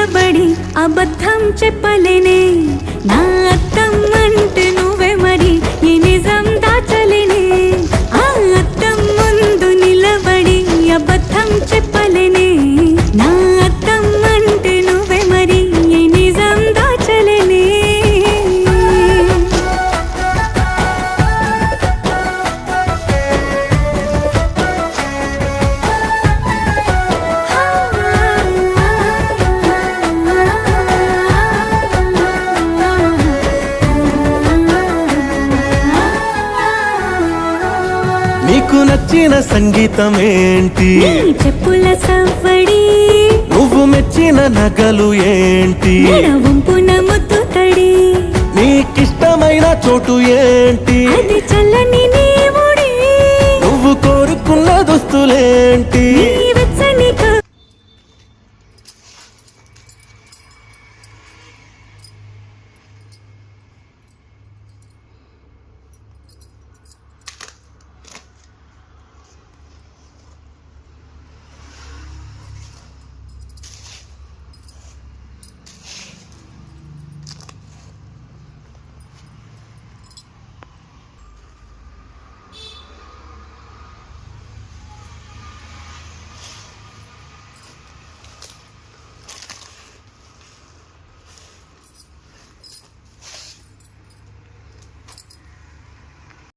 నిలబడి అబద్ధం చెప్పలేనే నా అద్దం అంటే నువ్వే మరి ఈ నిజం దాచలేనే ఆ అద్దం ముందు నిలబడి అబద్ధం చెప్పలేనే నా అద్దం అంటే నువ్వే మరి ఈ నిజం దాచలేనే నీకు నచ్చిన సంగీతం ఏంటి నీ చెప్పుల సవ్వడి నువ్వు మెచ్చిన నగలు ఏంటి వంపున ముద్దు తడి నీకిష్టమైన చోటు ఏంటి అది చల్లని